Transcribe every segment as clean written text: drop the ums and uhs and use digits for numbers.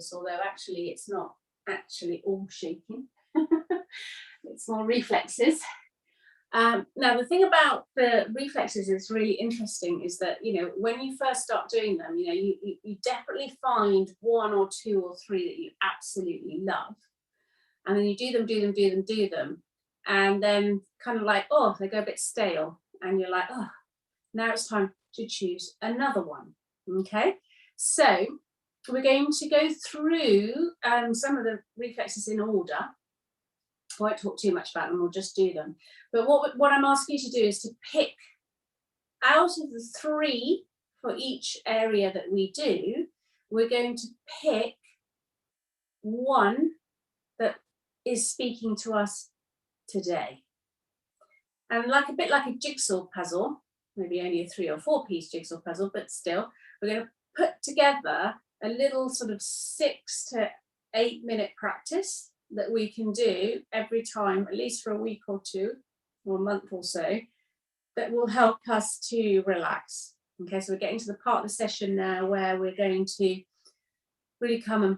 reflexes, although actually it's not actually all shaking. It's more reflexes. Now, the thing about the reflexes is really interesting is that, you know, when you first start doing them, you know, you definitely find 1 or 2 or 3 that you absolutely love. And then you do them. And then kind of like, oh, they go a bit stale. And you're like, oh, now it's time to choose another one. Okay. So we're going to go through some of the reflexes in order. I won't talk too much about them, we'll just do them. But what I'm asking you to do is to pick out of the 3 for each area that we do, we're going to pick one that is speaking to us today. And like a bit like a jigsaw puzzle, maybe only a 3 or 4 piece jigsaw puzzle, but still, we're going to put together a little sort of 6 to 8 minute practice that we can do every time, at least for a week or 2 or a month or so, that will help us to relax. Okay, so we're getting to the part of the session now where we're going to really come and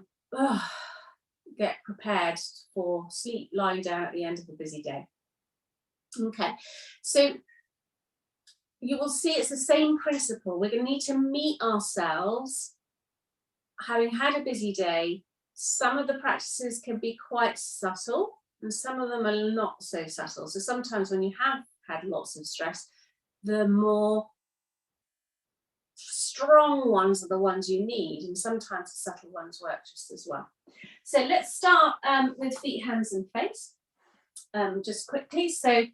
get prepared for sleep, lying down at the end of a busy day. Okay, so you will see it's the same principle. We're going to need to meet ourselves having had a busy day. Some of the practices can be quite subtle and some of them are not so subtle. So sometimes when you have had lots of stress, the more strong ones are the ones you need, and sometimes the subtle ones work just as well. So let's start with feet, hands and face just quickly. So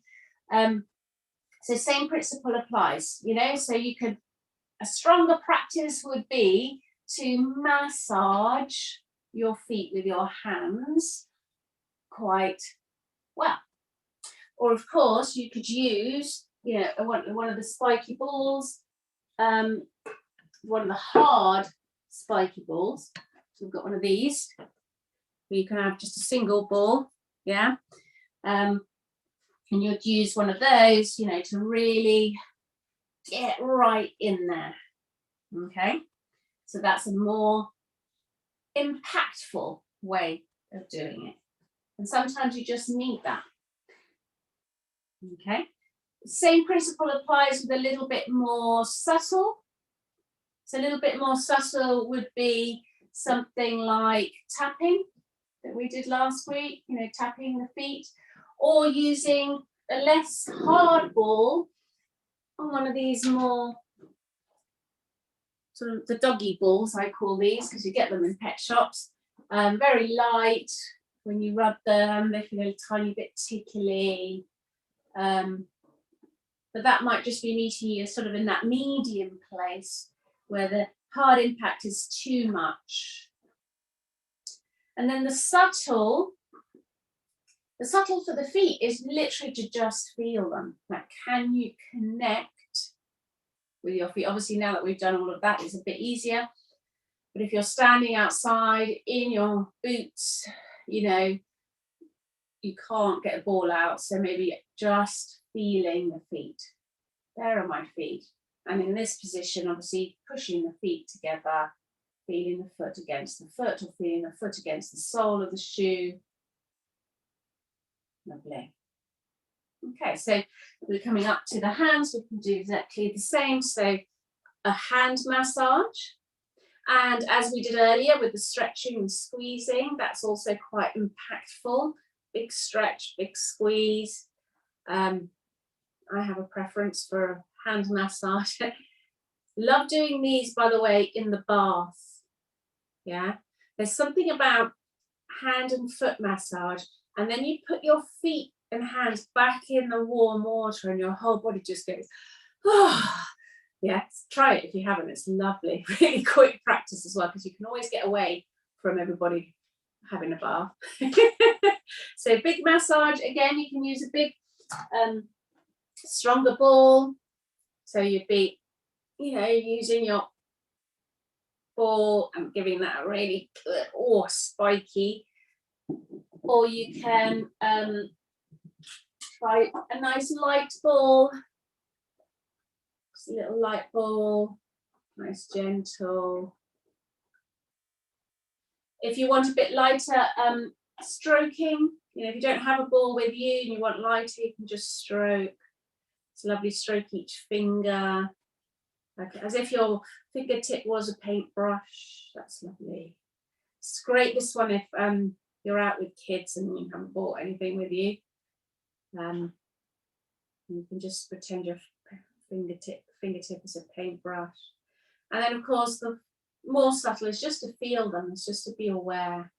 same principle applies, you know, so you could, a stronger practice would be to massage your feet with your hands quite well. Or of course you could use, you know, one of the spiky balls, one of the hard spiky balls. So we've got one of these, where you can have just a single ball, yeah. And you'd use one of those, you know, to really get right in there. Okay, so that's a more impactful way of doing it. And sometimes you just need that. Okay, same principle applies with a little bit more subtle. So a little bit more subtle would be something like tapping that we did last week, you know, tapping the feet, or using a less hard ball on one of these more sort of the doggy balls, I call these, because you get them in pet shops. Very light. When you rub them, they feel a tiny bit tickly. But that might just be meeting you sort of in that medium place where the hard impact is too much. And then the subtle for the feet is literally to just feel them. Like, can you connect with your feet? Obviously, now that we've done all of that, it's a bit easier. But if you're standing outside in your boots, you know, you can't get a ball out. So maybe just feeling the feet. There are my feet. And in this position, obviously, pushing the feet together, feeling the foot against the foot, or feeling the foot against the sole of the shoe. Lovely. Okay, so we're coming up to the hands. We can do exactly the same. So a hand massage. And as we did earlier with the stretching and squeezing, that's also quite impactful. Big stretch, big squeeze. I have a preference for a hand massage. Love doing these, by the way, in the bath. Yeah, there's something about hand and foot massage, and then you put your feet and hands back in the warm water and your whole body just goes, oh. Yes, try it if you haven't. It's lovely. Really quick practice as well, because you can always get away from everybody having a bath. So big massage. Again, you can use a big stronger ball. So you'd be, you know, using your ball and giving that a really good, spiky. Or you can try a nice light ball. Just a little light ball, nice gentle. If you want a bit lighter stroking, you know, if you don't have a ball with you and you want lighter, you can just stroke. It's lovely, stroke each finger, like as if your fingertip was a paintbrush. That's lovely. It's great, this one, if you're out with kids and you haven't brought anything with you. You can just pretend your fingertip is a paintbrush. And then, of course, the more subtle is just to feel them. It's just to be aware.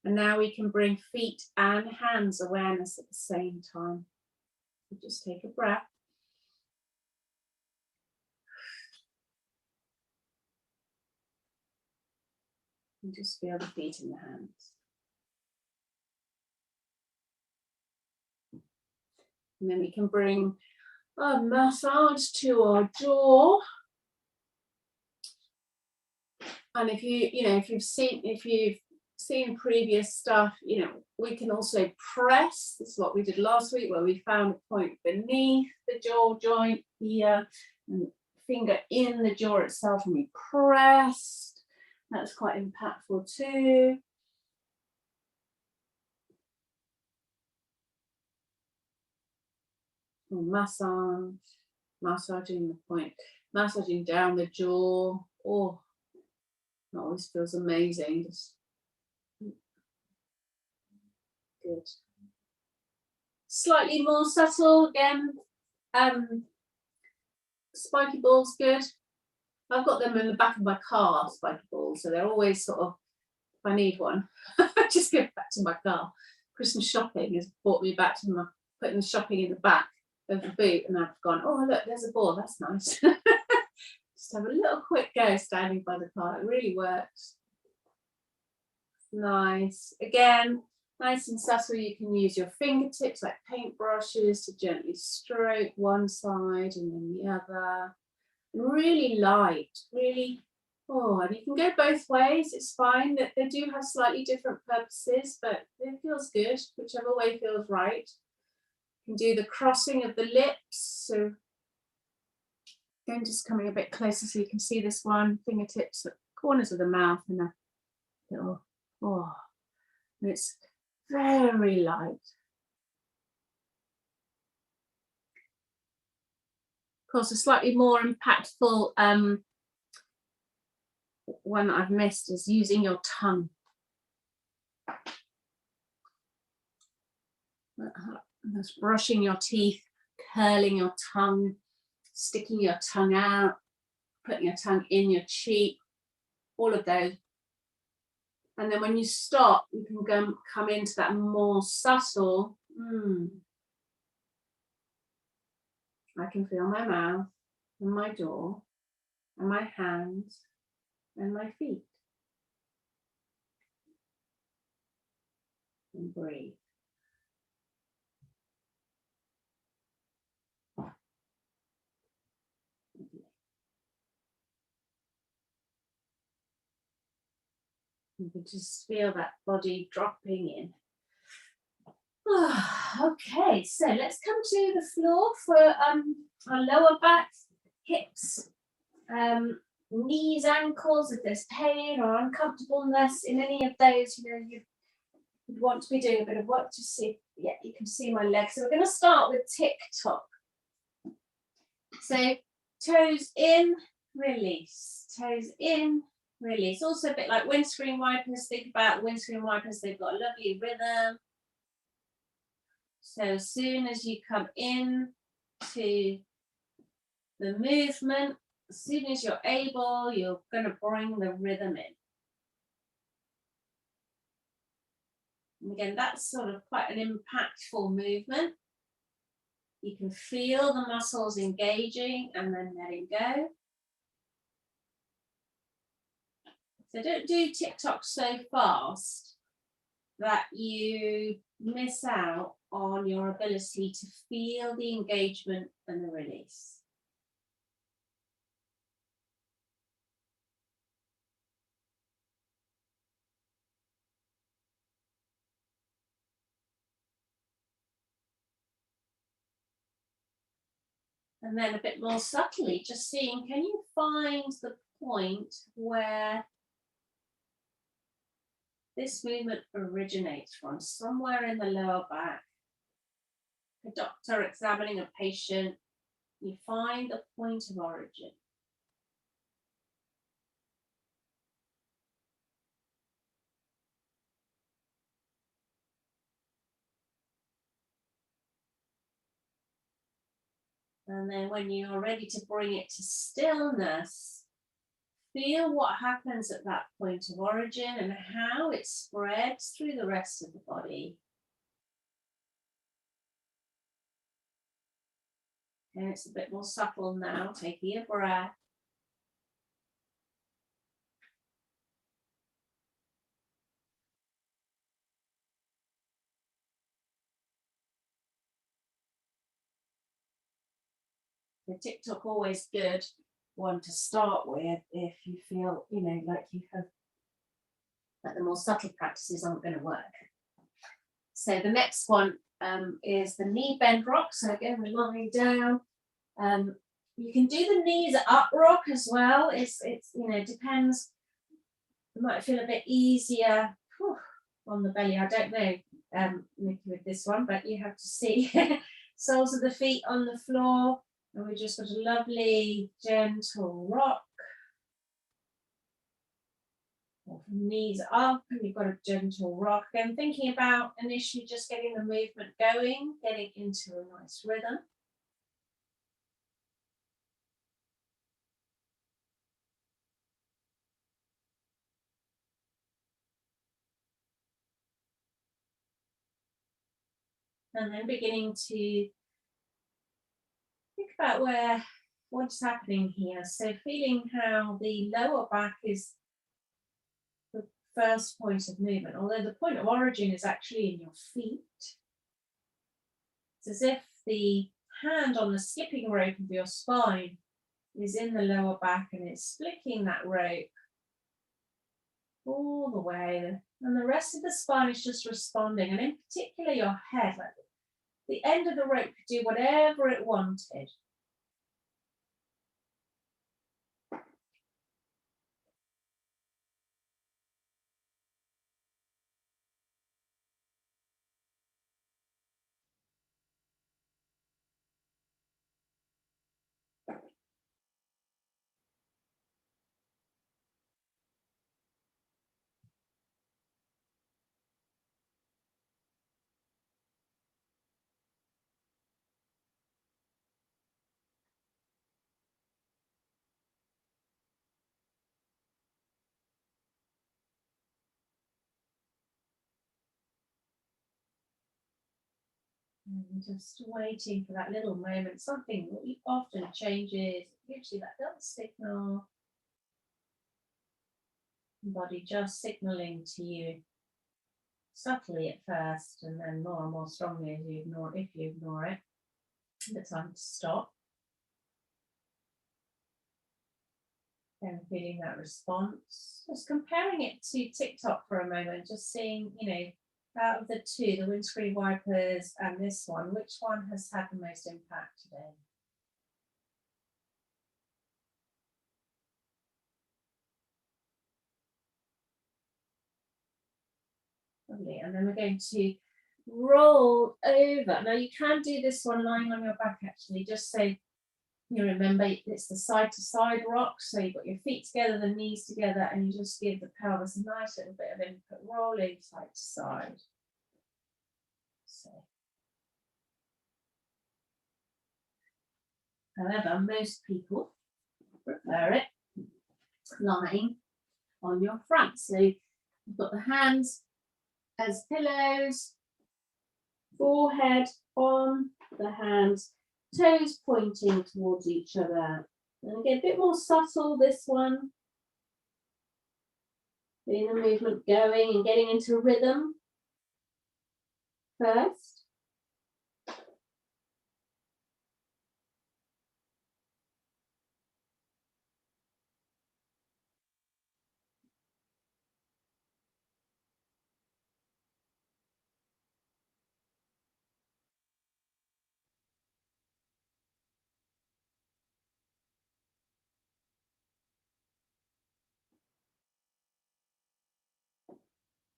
And now we can bring feet and hands awareness at the same time. So just take a breath. And just feel the feet and the hands. And then we can bring a massage to our jaw. And if you've seen previous stuff, you know, we can also press. This is what we did last week, where we found a point beneath the jaw joint here, and finger in the jaw itself, and we pressed. That's quite impactful too. Massage, massaging the point, massaging down the jaw. Oh, that always feels amazing. Just good. Slightly more subtle again. Spiky balls, good. I've got them in the back of my car, spiky balls, so they're always sort of, if I need one, I just go back to my car. Christmas shopping has brought me back to putting the shopping in the back of the boot, and I've gone, oh look, there's a ball, that's nice. Just have a little quick go standing by the car. It really works. Nice. Again, nice and subtle. You can use your fingertips like paintbrushes to gently stroke one side and then the other. And really light, really. Oh, and you can go both ways. It's fine. That they do have slightly different purposes, but it feels good, whichever way feels right. You can do the crossing of the lips. So again, just coming a bit closer so you can see this one. Fingertips at the corners of the mouth and a little, oh, and it's very light. Of course, a slightly more impactful one that I've missed is using your tongue. Just brushing your teeth, curling your tongue, sticking your tongue out, putting your tongue in your cheek, all of those. And then when you stop, you can come into that more subtle. I can feel my mouth and my jaw and my hands and my feet. And breathe. You can just feel that body dropping in. Okay, so let's come to the floor for our lower back, hips, knees, ankles. If there's pain or uncomfortableness in any of those, you know, you'd want to be doing a bit of work to see. Yeah, you can see my legs. So we're going to start with Tock. So toes in, release. Toes in, release. Also a bit like windscreen wipers. Think about windscreen wipers. They've got a lovely rhythm. So as soon as you come in to the movement, as soon as you're able, you're going to bring the rhythm in. And again, that's sort of quite an impactful movement. You can feel the muscles engaging and then letting go. So don't do Tock so fast that you miss out on your ability to feel the engagement and the release. And then a bit more subtly, just seeing, can you find the point where this movement originates from somewhere in the lower back. A doctor examining a patient, you find the point of origin. And then when you're ready to bring it to stillness, feel what happens at that point of origin and how it spreads through the rest of the body. And it's a bit more subtle now, taking a breath. The TikTok always good one to start with if you feel, like you have, that the more subtle practices aren't going to work. So the next one is the knee bend rock. So again, we're lying down. You can do the knees up rock as well. It's depends. You might feel a bit easier on the belly. I don't know, Nikki, with this one, but you have to see. Soles of the feet on the floor. And we just got a lovely, gentle rock. Knees up, and you've got a gentle rock. And thinking about initially just getting the movement going, getting into a nice rhythm. And then beginning to think about what's happening here. So feeling how the lower back is the first point of movement, although the point of origin is actually in your feet. It's as if the hand on the skipping rope of your spine is in the lower back and it's flicking that rope all the way, and the rest of the spine is just responding, and in particular your head, like the end of the rope could do whatever it wanted. And just waiting for that little moment, something that often changes, usually that little signal, body just signaling to you subtly at first, and then more and more strongly as you ignore it. The time to stop. And feeling that response. Just comparing it to TikTok for a moment, just seeing, out of the two, the windscreen wipers and this one, which one has had the most impact today? Lovely. And then we're going to roll over. Now you can do this one lying on your back, actually, just so you remember it's the side to side rock. So you've got your feet together, the knees together, and you just give the pelvis a nice little bit of input, rolling side to side. So, however, most people prefer it lying on your front. So you've got the hands as pillows, forehead on the hands, toes pointing towards each other. And again, a bit more subtle, this one. Getting the movement going and getting into rhythm first.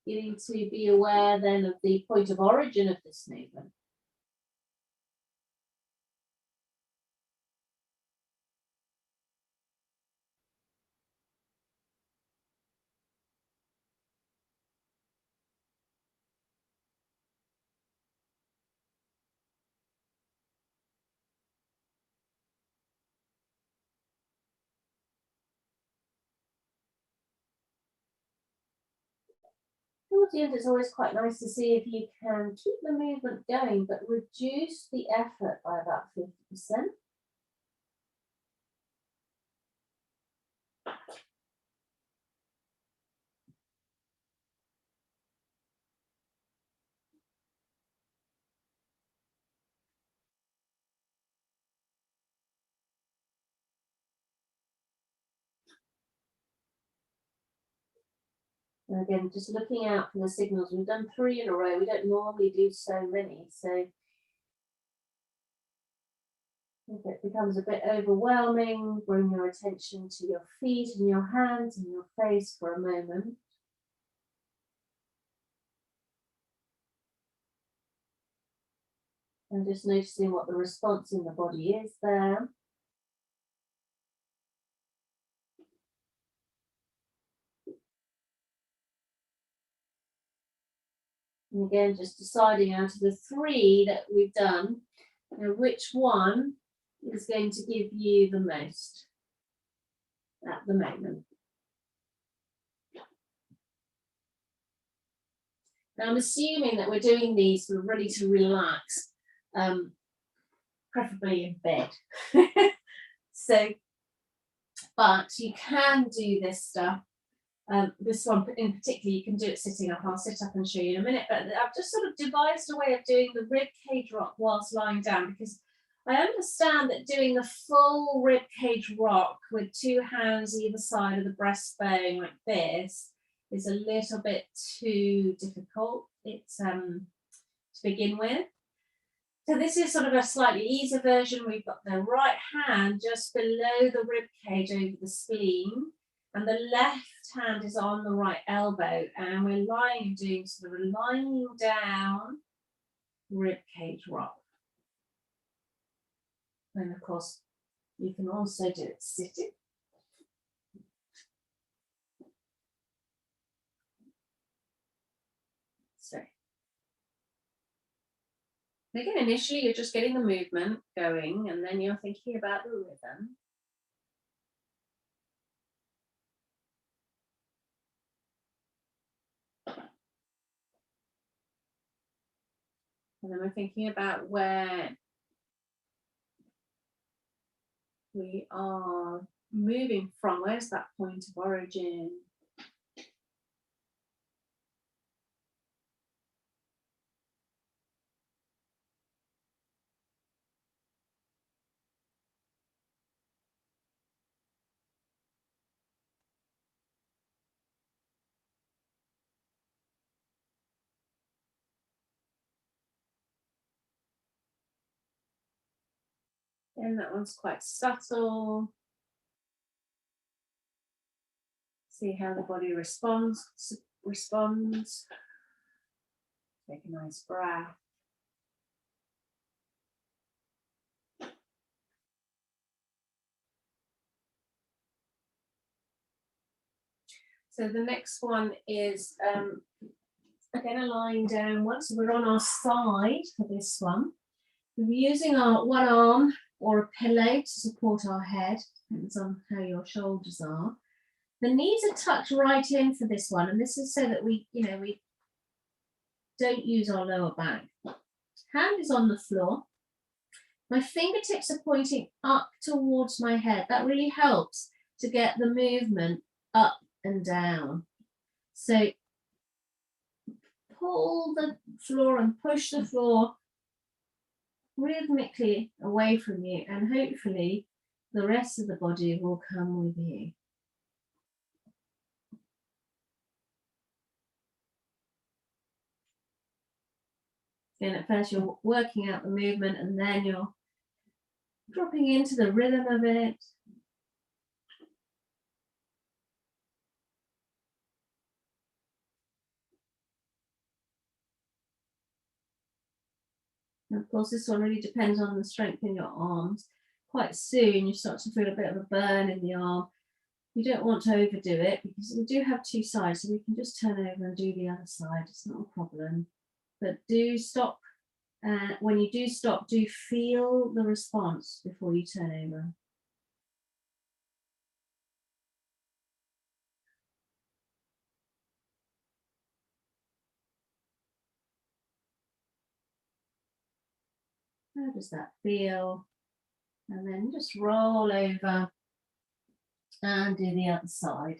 you need to be aware then of the point of origin of this movement. Towards the end, it's always quite nice to see if you can keep the movement going, but reduce the effort by about 50%. And again, just looking out for the signals. We've done 3 in a row. We don't normally do so many. So if it becomes a bit overwhelming, bring your attention to your feet and your hands and your face for a moment. And just noticing what the response in the body is there. And again, just deciding out of the 3 that we've done, which one is going to give you the most at the moment. Now I'm assuming that we're doing these sort of ready to relax, preferably in bed. So, but you can do this stuff. This one in particular, you can do it sitting up. I'll sit up and show you in a minute, but I've just sort of devised a way of doing the Rigcage Rock whilst lying down, because I understand that doing the full Rigcage Rock with 2 hands either side of the breastbone like this is a little bit too difficult. It's to begin with. So this is sort of a slightly easier version. We've got the right hand just below the rib cage over the spleen, and the left hand is on the right elbow, and we're lying and doing sort of a lying down rib cage rock. And of course, you can also do it sitting. So again, initially you're just getting the movement going, and then you're thinking about the rhythm. And then we're thinking about where we are moving from. Where's that point of origin? And that one's quite subtle. See how the body responds. Take a nice breath. So the next one is again lying down. Once we're on our side for this one, we're using our one arm or a pillow to support our head. Depends on how your shoulders are. The knees are tucked right in for this one, and this is so that we don't use our lower back. Hand is on the floor. My fingertips are pointing up towards my head. That really helps to get the movement up and down. So pull the floor and push the floor rhythmically away from you, and hopefully the rest of the body will come with you. And at first you're working out the movement, and then you're dropping into the rhythm of it. And of course, this one really depends on the strength in your arms. Quite soon, you start to feel a bit of a burn in the arm. You don't want to overdo it because we do have two sides, so we can just turn over and do the other side. It's not a problem. But do stop. When you do stop, do feel the response before you turn over. How does that feel? And then just roll over and do the other side.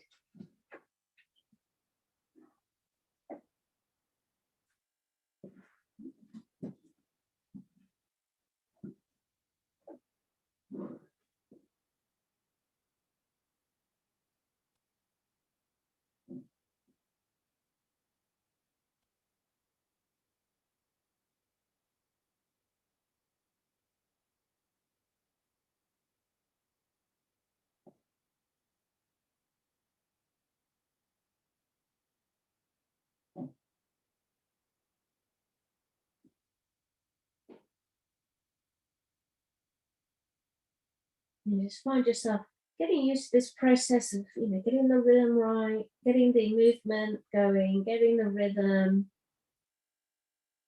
You just find yourself getting used to this process of, getting the rhythm right, getting the movement going, getting the rhythm,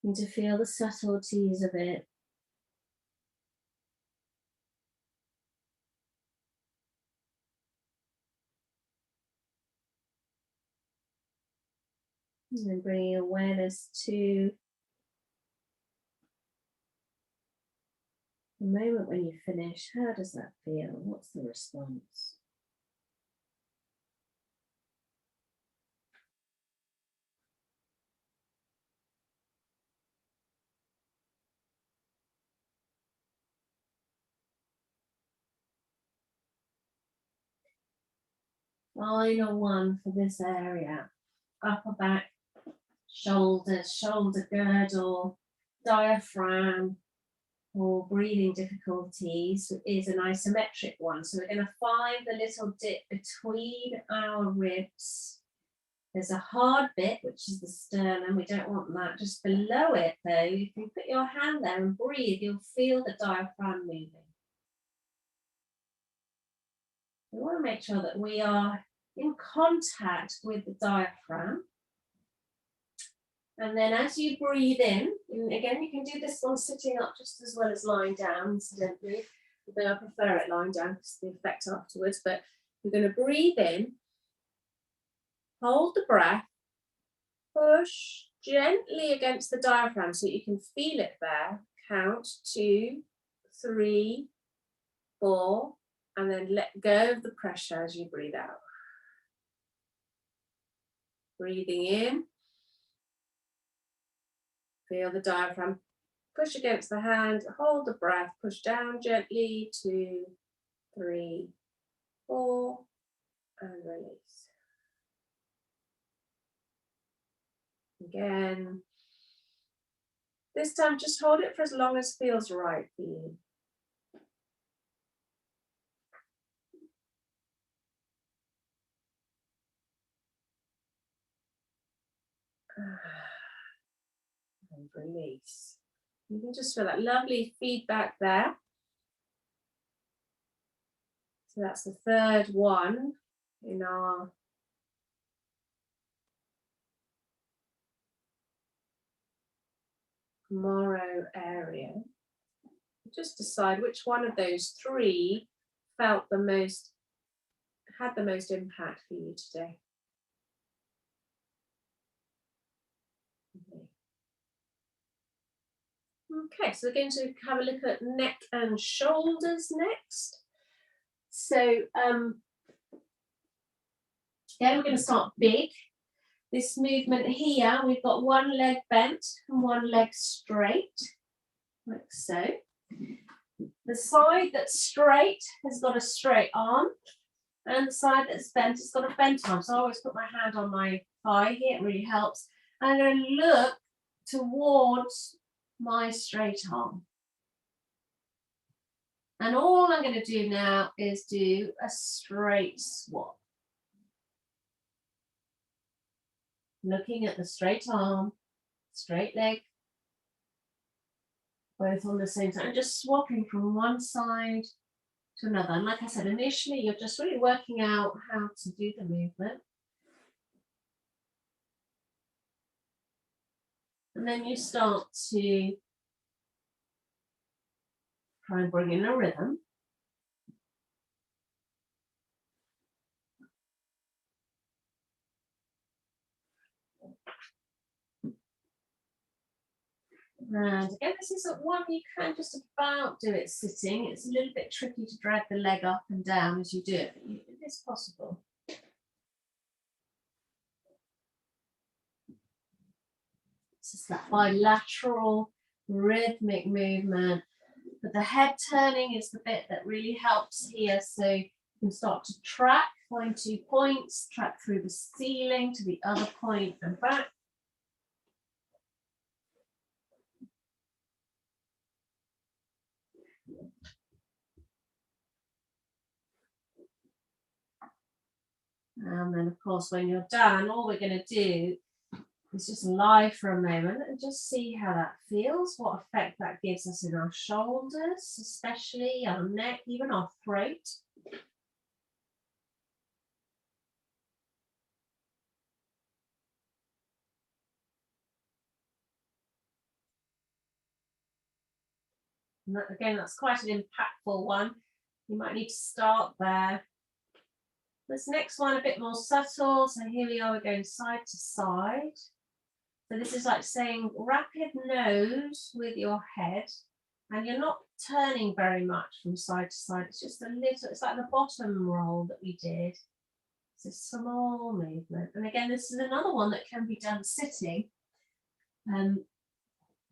and to feel the subtleties of it. And then bringing awareness to the moment when you finish. How does that feel? What's the response? Final one for this area. Upper back, shoulders, shoulder girdle, diaphragm, or breathing difficulties is an isometric one. So we're going to find the little dip between our ribs. There's a hard bit, which is the sternum. We don't want that. Just below it, though, you can put your hand there and breathe. You'll feel the diaphragm moving. We want to make sure that we are in contact with the diaphragm. And then as you breathe in, and again, you can do this one sitting up just as well as lying down, incidentally. Although I prefer it lying down because the effect afterwards. But you're going to breathe in, hold the breath, push gently against the diaphragm so you can feel it there. Count 2, 3, 4, and then let go of the pressure as you breathe out. Breathing in. Feel the diaphragm push against the hand, hold the breath, push down gently, 2, 3, 4, and release. Again. This time, just hold it for as long as feels right for you. And release. You can just feel that lovely feedback there. So that's the third one in our Moro area. Just decide which one of those 3 felt the most, had the most impact for you today. Okay, so we're going to have a look at neck and shoulders next. So again, we're going to start big. This movement here, we've got one leg bent and one leg straight, like so. The side that's straight has got a straight arm, and the side that's bent has got a bent arm. So I always put my hand on my thigh here, it really helps. And I'm going to look towards my straight arm. And all I'm going to do now is do a straight swap. Looking at the straight arm, straight leg, both on the same time, just swapping from one side to another. And like I said, initially you're just really working out how to do the movement. And then you start to try and bring in a rhythm. And again, this is one you can just about do it sitting. It's a little bit tricky to drag the leg up and down as you do it, but it is possible. It's just that bilateral rhythmic movement. But the head turning is the bit that really helps here. So you can start to track, find 2 points, track through the ceiling to the other point and back. And then, of course, when you're done, all we're going to do is just lie for a moment and just see how that feels, what effect that gives us in our shoulders, especially our neck, even our throat. And that, again, that's quite an impactful one. You might need to start there. This next one a bit more subtle. So here we are, we're going side to side. So this is like saying rapid nose with your head, and you're not turning very much from side to side. It's just a little, it's like the bottom roll that we did. It's a small movement. And again, this is another one that can be done sitting.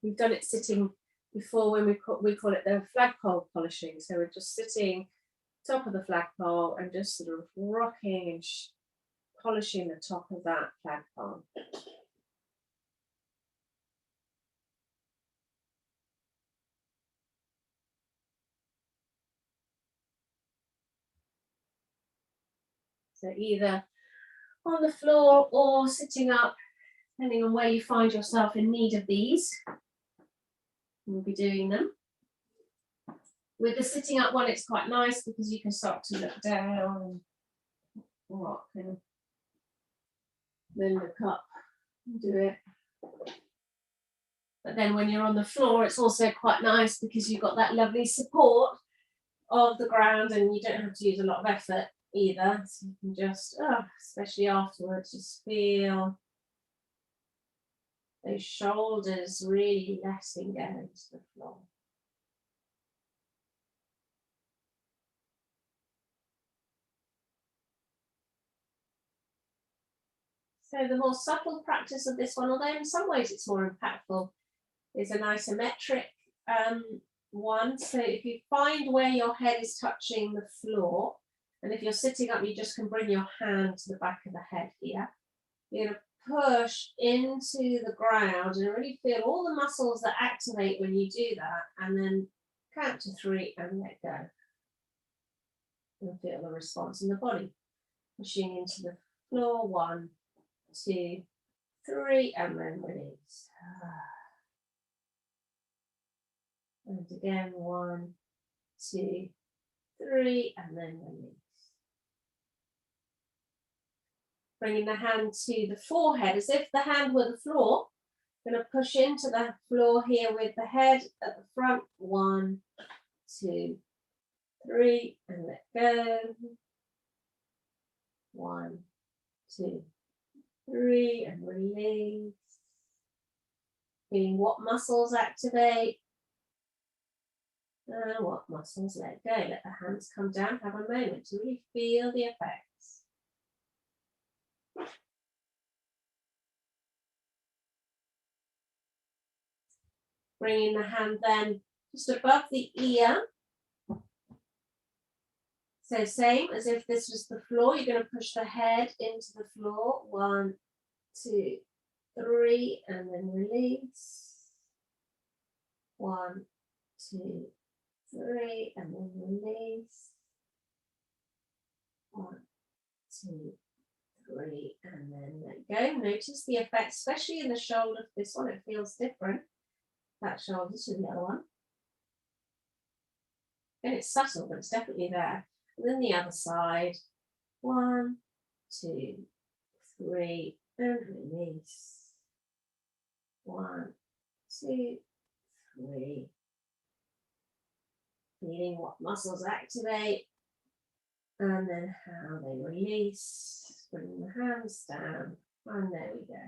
We've done it sitting before when we call it the flagpole polishing. So we're just sitting top of the flagpole and just sort of rocking and polishing the top of that flagpole. So either on the floor or sitting up, depending on where you find yourself in need of these. We'll be doing them. With the sitting up one, it's quite nice because you can start to look down and rock and then look up and do it. But then when you're on the floor, it's also quite nice because you've got that lovely support of the ground and you don't have to use a lot of effort either. So you can just, especially afterwards, just feel those shoulders really letting go into the floor. So the more subtle practice of this one, although in some ways it's more impactful, is an isometric one. So if you find where your head is touching the floor, and if you're sitting up, you just can bring your hand to the back of the head here. You're going to push into the ground and really feel all the muscles that activate when you do that, and then count to 3 and let go. And feel the response in the body. Pushing into the floor, 1, 2, 3, and then release. And again, 1, 2, 3, and then release. Bringing the hand to the forehead as if the hand were the floor. Going to push into the floor here with the head at the front. 1, 2, 3, and let go. 1, 2, 3, and release. Feeling what muscles activate and what muscles let go. Let the hands come down. Have a moment to really feel the effects. Bringing the hand then just above the ear. So same as if this was the floor, you're going to push the head into the floor. 1, 2, 3, and then release. 1, 2, 3, and then release. 1, 2, 3, and then let go. Notice the effect, especially in the shoulder. This one, it feels different. That shoulder to the other one. And it's subtle, but it's definitely there. And then the other side. 1, 2, 3, and release. 1, 2, 3. Feeling what muscles activate, and then how they release. Bring the hands down, and there we go.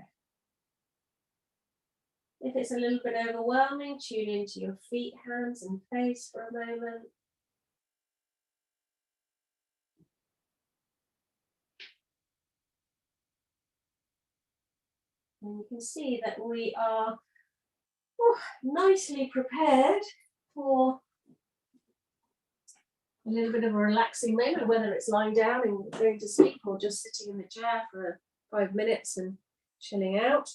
If it's a little bit overwhelming, tune into your feet, hands, and face for a moment. And you can see that we are nicely prepared for a little bit of a relaxing moment, whether it's lying down and going to sleep or just sitting in the chair for 5 minutes and chilling out.